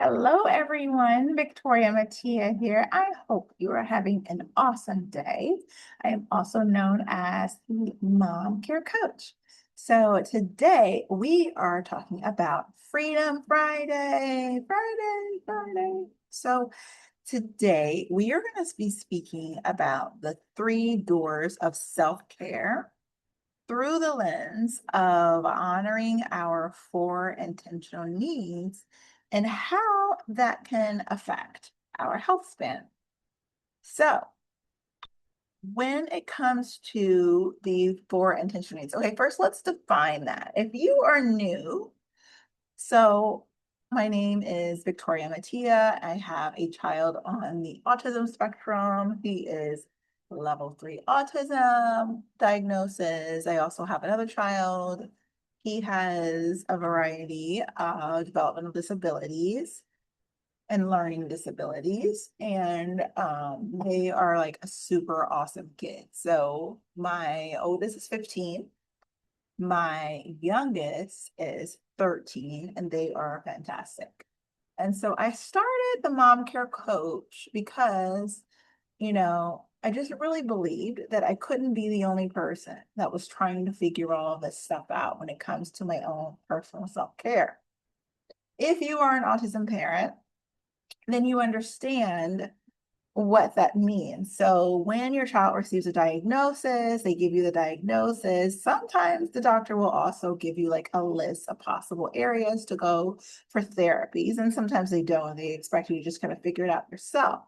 Hello, everyone. Victoria Mattia here. I hope you are having an awesome day. I am also known as the Mom Care Coach. So today we are talking about Freedom Friday, Friday. So today we are going to be speaking about the three doors of self-care through the lens of honoring our four intentional needs and how that can affect our health span. So, when it comes to the four intentional needs, okay, first let's define that. If you are new, so my name is Victoria Mattia. I have a child on the autism spectrum. He is level 3 autism diagnosis. I also have another child. He has a variety of developmental disabilities and learning disabilities, and they are like a super awesome kid. So my oldest is 15. My youngest is 13, and they are fantastic. And so I started the Mom Care Coach because, I just really believed that I couldn't be the only person that was trying to figure all of this stuff out when it comes to my own personal self-care. If you are an autism parent, then you understand what that means. So when your child receives a diagnosis, they give you the diagnosis. Sometimes the doctor will also give you like a list of possible areas to go for therapies. And sometimes they don't. They expect you to just kind of figure it out yourself.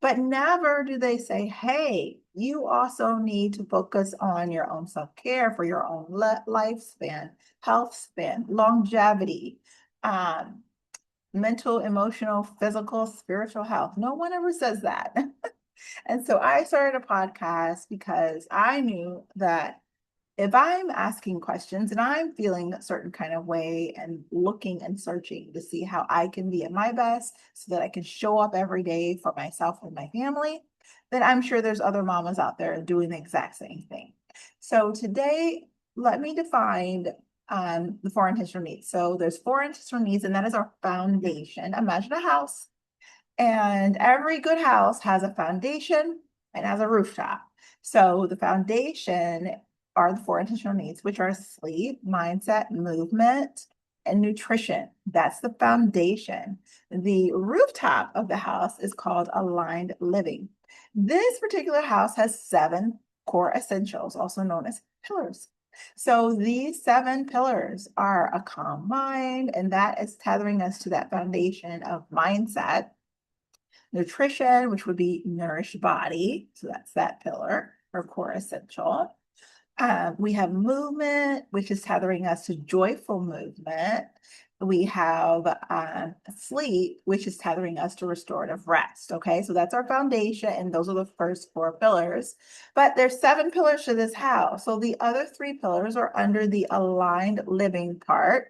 But never do they say, hey, you also need to focus on your own self-care for your own lifespan, health span, longevity, um, mental, emotional, physical, spiritual health. No one ever says that. And so I started a podcast because I knew that if I'm asking questions and I'm feeling a certain kind of way and looking and searching to see how I can be at my best so that I can show up every day for myself and my family, then I'm sure there's other mamas out there doing the exact same thing. So today, let me define the four intentional needs. So there's four intentional needs, and that is our foundation. Imagine a house, and every good house has a foundation and has a rooftop. So the foundation are the four intentional needs, which are sleep, mindset, movement, and nutrition. That's the foundation. The rooftop of the house is called aligned living. This particular house has seven core essentials, also known as pillars. So these seven pillars are a calm mind, and that is tethering us to that foundation of mindset, nutrition, which would be nourished body. So that's that pillar or core essential. We have movement, which is tethering us to joyful movement. We have sleep, which is tethering us to restorative rest. Okay, so that's our foundation, and those are the first four pillars. But there's seven pillars to this house. So the other three pillars are under the aligned living part.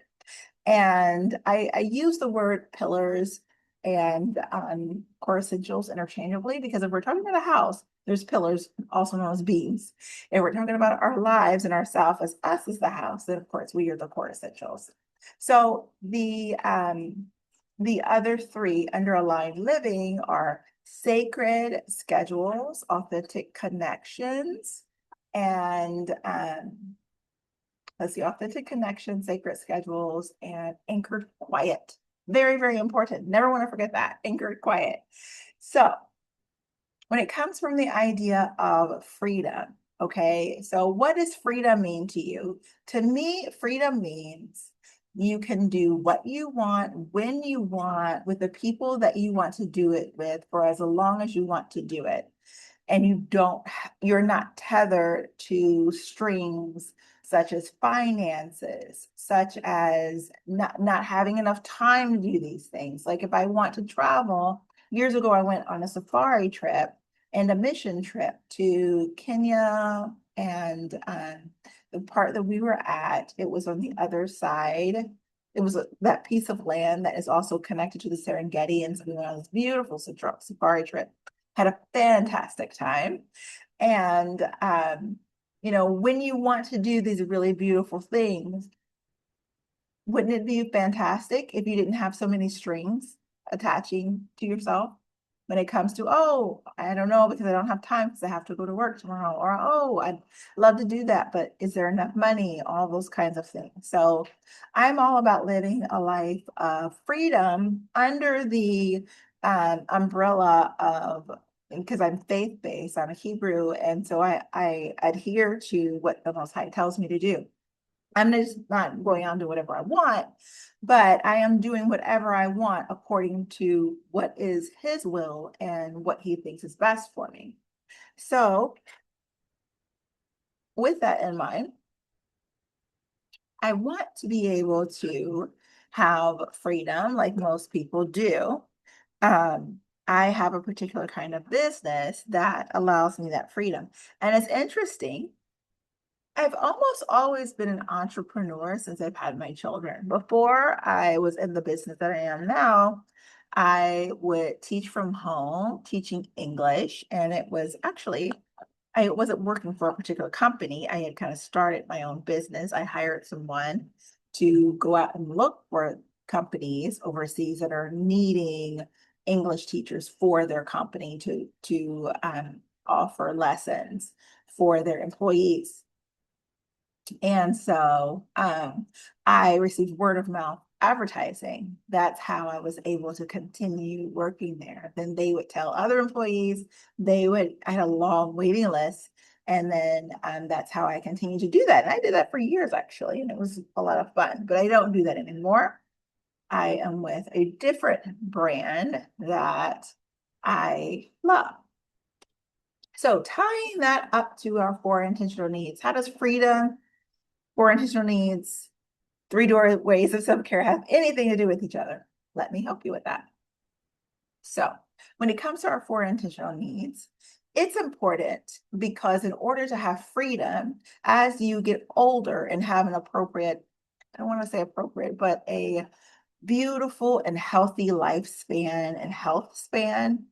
And I use the word pillars and core essentials interchangeably because if we're talking about a house, there's pillars, also known as beams. And we're talking about our lives and ourself as us as the house, then of course we are the core essentials. So the other three under aligned living are sacred schedules, authentic connections, and let's see, authentic connection, sacred schedules, and anchored quiet. Very, very important. Never want to forget that. Anchored quiet. So when it comes from the idea of freedom, okay, so what does freedom mean to you? To me, freedom means you can do what you want, when you want, with the people that you want to do it with, for as long as you want to do it. And you're not tethered to strings such as finances, such as not having enough time to do these things. Like if I want to travel, years ago, I went on a safari trip and a mission trip to Kenya, and the part that we were at, it was on the other side. It was that piece of land that is also connected to the Serengeti, and so we went on this beautiful safari trip, had a fantastic time. And, when you want to do these really beautiful things, wouldn't it be fantastic if you didn't have so many strings? attaching to yourself when it comes to, oh, I don't know because I don't have time because I have to go to work tomorrow, or oh, I'd love to do that, but is there enough money? All those kinds of things. So I'm all about living a life of freedom under the umbrella of, because I'm faith-based, I'm a Hebrew, and so I adhere to what the Most High tells me to do. I'm just not going on to whatever I want, but I am doing whatever I want according to what is his will and what he thinks is best for me. So with that in mind, I want to be able to have freedom like most people do. I have a particular kind of business that allows me that freedom. And it's interesting. I've almost always been an entrepreneur since I've had my children. Before I was in the business that I am now, I would teach from home, teaching English, and it was actually, I wasn't working for a particular company. I had kind of started my own business. I hired someone to go out and look for companies overseas that are needing English teachers for their company to offer lessons for their employees. And so I received word of mouth advertising. That's how I was able to continue working there. Then they would tell other employees, I had a long waiting list. And then that's how I continued to do that. And I did that for years, actually, and it was a lot of fun, but I don't do that anymore. I am with a different brand that I love. So tying that up to our four intentional needs, how does freedom, four intentional needs, three doorways of self-care have anything to do with each other? Let me help you with that. So when it comes to our four intentional needs, it's important because in order to have freedom, as you get older and have an appropriate, I don't want to say appropriate, but a beautiful and healthy lifespan and health span,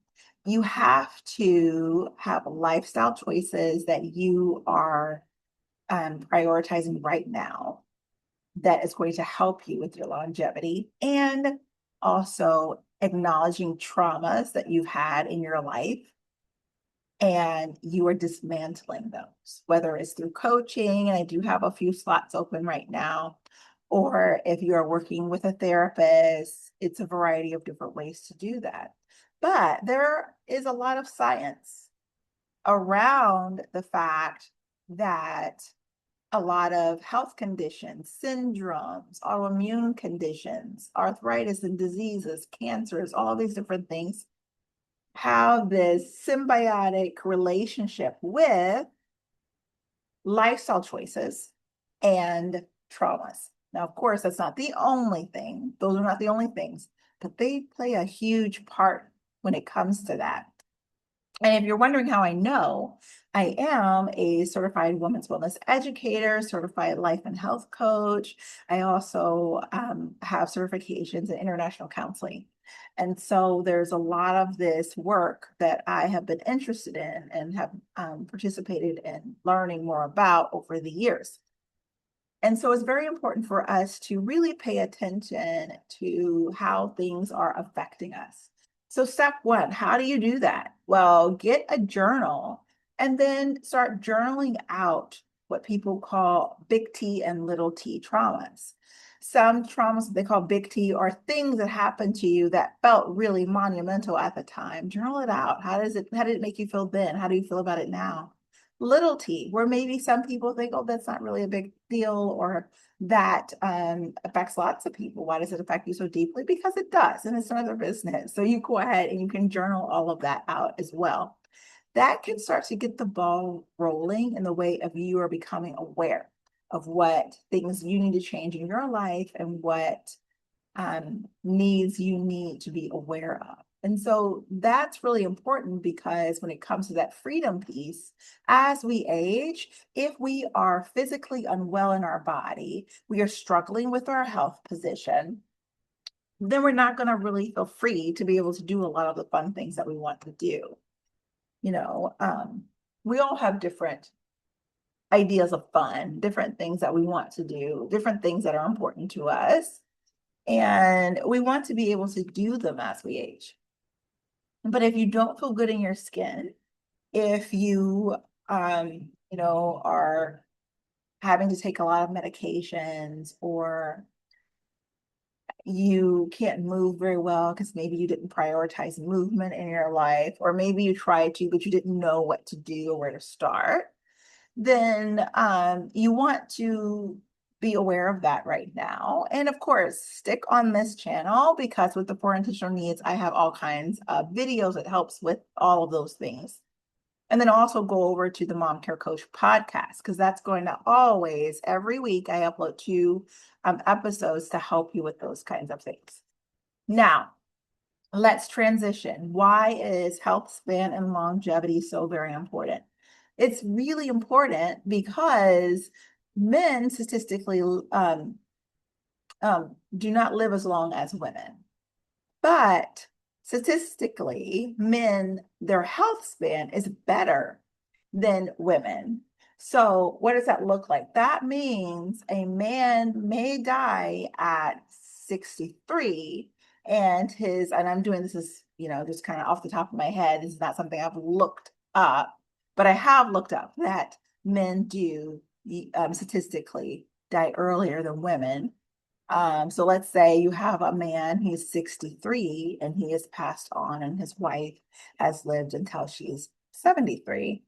you have to have lifestyle choices that you are prioritizing right now that is going to help you with your longevity, and also acknowledging traumas that you've had in your life and you are dismantling those, whether it's through coaching, and I do have a few slots open right now, or if you are working with a therapist, it's a variety of different ways to do that. But there is a lot of science around the fact that a lot of health conditions, syndromes, autoimmune conditions, arthritis and diseases, cancers, all these different things have this symbiotic relationship with lifestyle choices and traumas. Now, of course, that's not the only thing. Those are not the only things, but they play a huge part when it comes to that. And if you're wondering how I know, I am a certified women's wellness educator, certified life and health coach. I also have certifications in international counseling. And so there's a lot of this work that I have been interested in and have participated in learning more about over the years. And so it's very important for us to really pay attention to how things are affecting us. So step one, how do you do that? Well, get a journal and then start journaling out what people call big T and little t traumas. Some traumas they call big T are things that happened to you that felt really monumental at the time. Journal it out. How did it make you feel then? How do you feel about it now? Little t, where maybe some people think, oh, that's not really a big deal, or that affects lots of people. Why does it affect you so deeply? Because it does, and it's another business. So you go ahead and you can journal all of that out as well. That can start to get the ball rolling in the way of you are becoming aware of what things you need to change in your life and what needs you need to be aware of. And so that's really important because when it comes to that freedom piece, as we age, if we are physically unwell in our body, we are struggling with our health position, then we're not going to really feel free to be able to do a lot of the fun things that we want to do. You know, we all have different ideas of fun, different things that we want to do, different things that are important to us. And we want to be able to do them as we age. But if you don't feel good in your skin, if you, are having to take a lot of medications, or you can't move very well because maybe you didn't prioritize movement in your life, or maybe you tried to, but you didn't know what to do or where to start, then you want to be aware of that right now. And of course, stick on this channel, because with the Four Intentional Needs, I have all kinds of videos that helps with all of those things. And then also go over to the Mom Care Coach podcast, because that's going to always, every week, I upload two episodes to help you with those kinds of things. Now, let's transition. Why is health span and longevity so very important? It's really important because men statistically do not live as long as women. But statistically, men, their health span is better than women. So what does that look like? That means a man may die at 63, and I'm doing this as, just kind of off the top of my head. This is not something I've looked up, but I have looked up that men do statistically die earlier than women. So let's say you have a man, he's 63 and he has passed on, and his wife has lived until she's 73.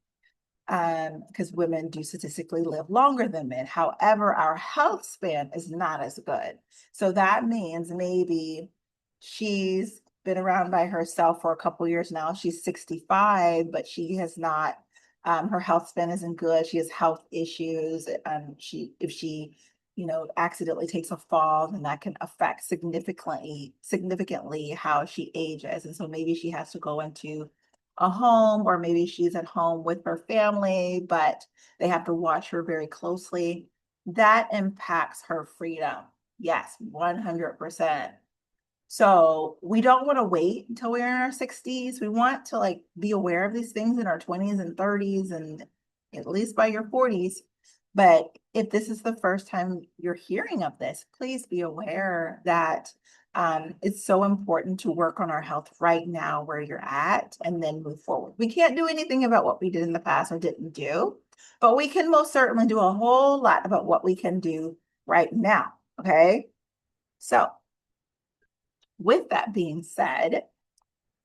Because women do statistically live longer than men. However, our health span is not as good. So that means maybe she's been around by herself for a couple years now. She's 65, but she has not, her health span isn't good. She has health issues. If she accidentally takes a fall, then that can affect significantly how she ages. And so maybe she has to go into a home, or maybe she's at home with her family, but they have to watch her very closely. That impacts her freedom. Yes, 100%. So we don't want to wait until we're in our 60s. We want to be aware of these things in our 20s and 30s, and at least by your 40s. But if this is the first time you're hearing of this, please be aware that it's so important to work on our health right now where you're at, and then move forward. We can't do anything about what we did in the past or didn't do, but we can most certainly do a whole lot about what we can do right now. Okay. So with that being said,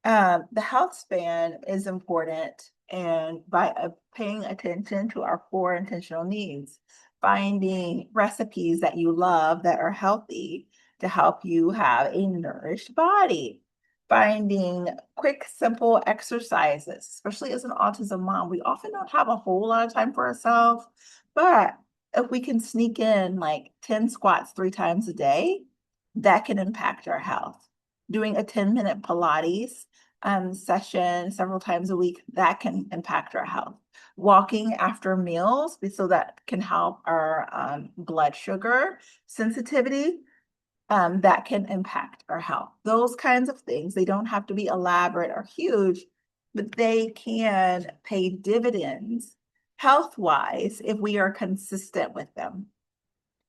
the health span is important, and by paying attention to our four intentional needs, finding recipes that you love that are healthy to help you have a nourished body, finding quick, simple exercises, especially as an autism mom, we often don't have a whole lot of time for ourselves, but if we can sneak in like 10 squats 3 times a day, that can impact our health. Doing a 10-minute Pilates session several times a week, that can impact our health. Walking after meals, so that can help our blood sugar sensitivity, that can impact our health. Those kinds of things, they don't have to be elaborate or huge, but they can pay dividends health-wise if we are consistent with them.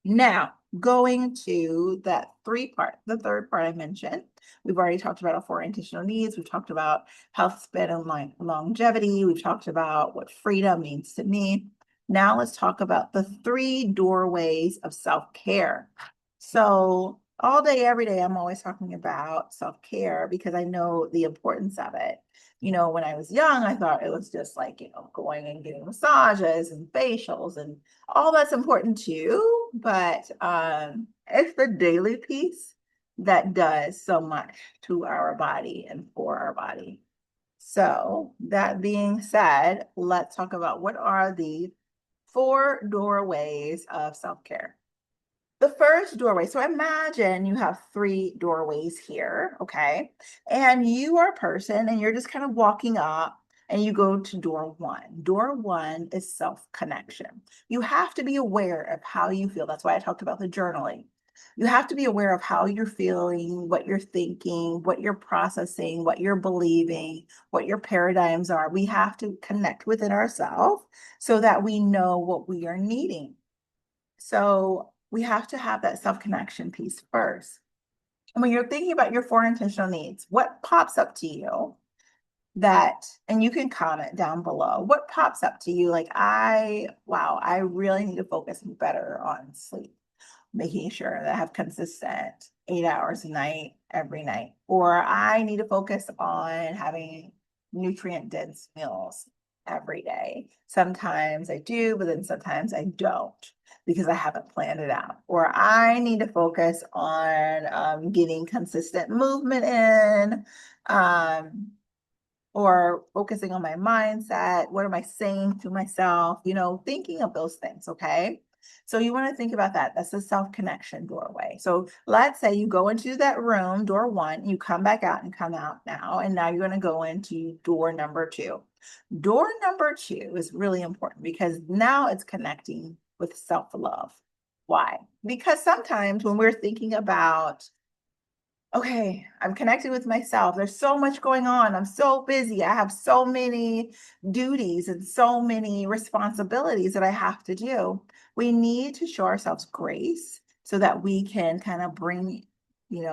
Now, going to the third part I mentioned, we've already talked about our four intentional needs. We've talked about health span and longevity. We've talked about what freedom means to me. Now let's talk about the 3 doorways of self-care. So all day, every day, I'm always talking about self-care because I know the importance of it. When I was young, I thought it was just going and getting massages and facials, and all that's important too, but it's the daily piece that does so much to our body and for our body. So that being said, let's talk about what are the 4 doorways of self-care. The first doorway, so imagine you have 3 doorways here, okay? And you are a person and you're just kind of walking up and you go to door 1. Door 1 is self-connection. You have to be aware of how you feel. That's why I talked about the journaling. You have to be aware of how you're feeling, what you're thinking, what you're processing, what you're believing, what your paradigms are. We have to connect within ourselves so that we know what we are needing. So we have to have that self-connection piece first. when you're thinking about your four intentional needs, what pops up to you that, and you can comment down below, what pops up to you like, wow, I really need to focus better on sleep, making sure that I have consistent 8 hours a night, every night, or I need to focus on having nutrient dense meals every day. Sometimes I do, but then sometimes I don't because I haven't planned it out. Or I need to focus on getting consistent movement in, or focusing on my mindset. What am I saying to myself? Thinking of those things. Okay. So you want to think about that. That's the self-connection doorway. So let's say you go into that room, door one, you come back out and come out now. And now you're going to go into door number two. Door number two is really important because now it's connecting with self-love. Why? Because sometimes when we're thinking about, okay, I'm connecting with myself. There's so much going on. I'm so busy. I have so many duties and so many responsibilities that I have to do. We need to show ourselves grace so that we can kind of bring,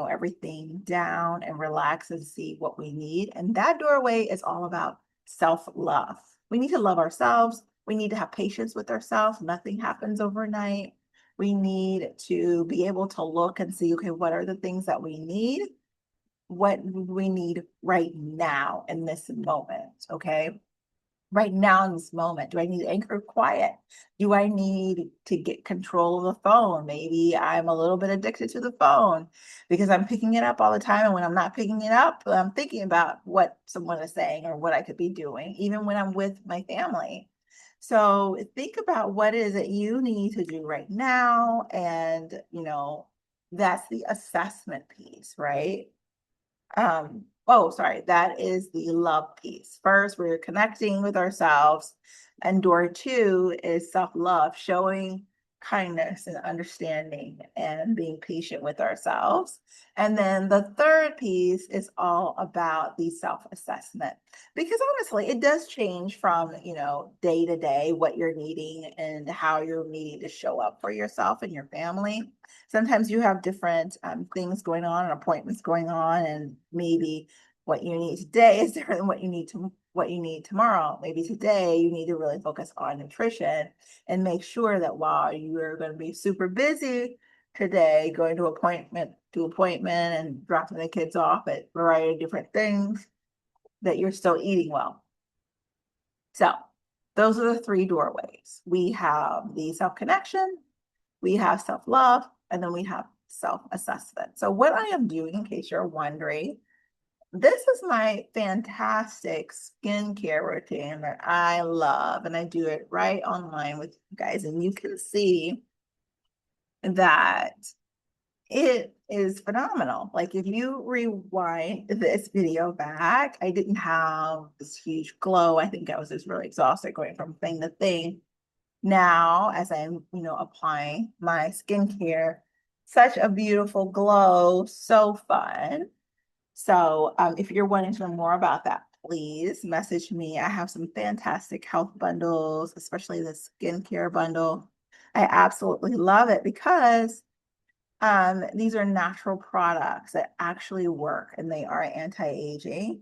everything down and relax and see what we need. And that doorway is all about self-love. We need to love ourselves. We need to have patience with ourselves. Nothing happens overnight. We need to be able to look and see, okay, what are the things that we need? What we need right now in this moment, okay? Right now in this moment, do I need anchor quiet? Do I need to get control of the phone? Maybe I'm a little bit addicted to the phone because I'm picking it up all the time. And when I'm not picking it up, I'm thinking about what someone is saying or what I could be doing, even when I'm with my family. So think about what it is that you need to do right now. And, that's the assessment piece, right? Oh, sorry, that is the love piece. First, we're connecting with ourselves, and door two is self-love, showing kindness and understanding and being patient with ourselves. And then the third piece is all about the self-assessment. Because honestly, it does change from, day to day, what you're needing and how you're needing to show up for yourself and your family. Sometimes you have different things going on and appointments going on, and maybe what you need today is different than what you need tomorrow. Maybe today you need to really focus on nutrition and make sure that while you're going to be super busy today, going to appointment and dropping the kids off at a variety of different things, that you're still eating well. So those are the three doorways. We have the self-connection, we have self-love, and then we have self-assessment. So what I am doing, in case you're wondering, this is my fantastic skincare routine that I love, and I do it right online with you guys, and you can see that it is phenomenal. Like if you rewind this video back, I didn't have this huge glow. I think I was just really exhausted going from thing to thing. Now, as I'm, applying my skincare, such a beautiful glow, so fun. So if you're wanting to know more about that, please message me. I have some fantastic health bundles, especially the skincare bundle. I absolutely love it because these are natural products that actually work and they are anti-aging.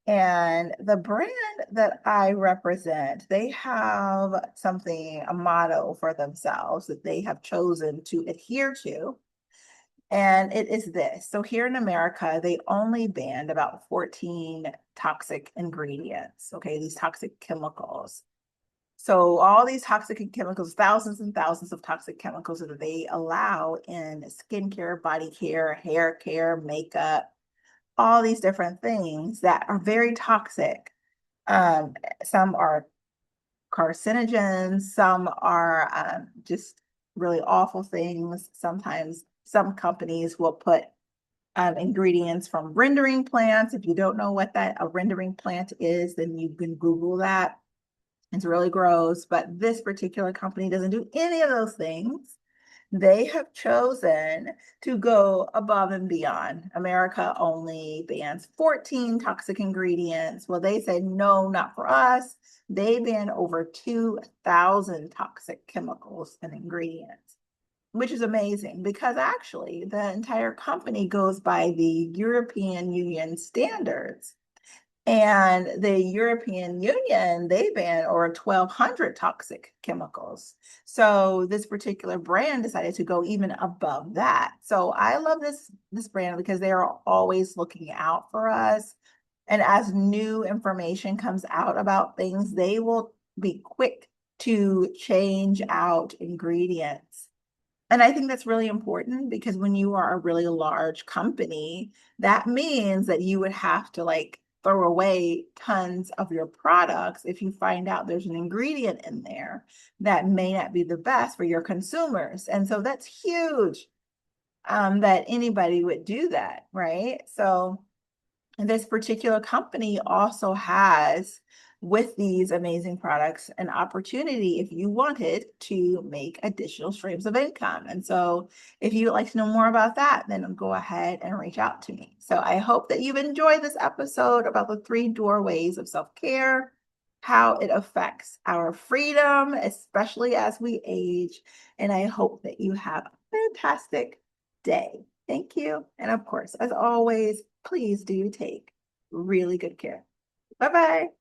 And the brand that I represent, they have something, a motto for themselves that they have chosen to adhere to. And it is this. So here in America, they only banned about 14 toxic ingredients, okay, these toxic chemicals. So all these toxic chemicals, thousands and thousands of toxic chemicals that they allow in skincare, body care, hair care, makeup, all these different things that are very toxic. Some are carcinogens, some are just really awful things. Sometimes some companies will put ingredients from rendering plants. If you don't know what a rendering plant is, then you can Google that. It's really gross, but this particular company doesn't do any of those things. They have chosen to go above and beyond. America only bans 14 toxic ingredients. Well, they said, no, not for us. They ban over 2,000 toxic chemicals and ingredients. which is amazing because actually the entire company goes by the European Union standards. And the European Union, they ban over 1,200 toxic chemicals. So this particular brand decided to go even above that. So I love this brand because they are always looking out for us. And as new information comes out about things, they will be quick to change out ingredients. And I think that's really important because when you are a really large company, that means that you would have to like throw away tons of your products if you find out there's an ingredient in there that may not be the best for your consumers. And so that's huge, that anybody would do that, right? So and this particular company also has, with these amazing products, an opportunity if you wanted to make additional streams of income. And so, if you'd like to know more about that, then go ahead and reach out to me. So, I hope that you've enjoyed this episode about the 3 doorways of self care, how it affects our freedom, especially as we age. And I hope that you have a fantastic day. Thank you. And of course, as always, please do take really good care. Bye bye.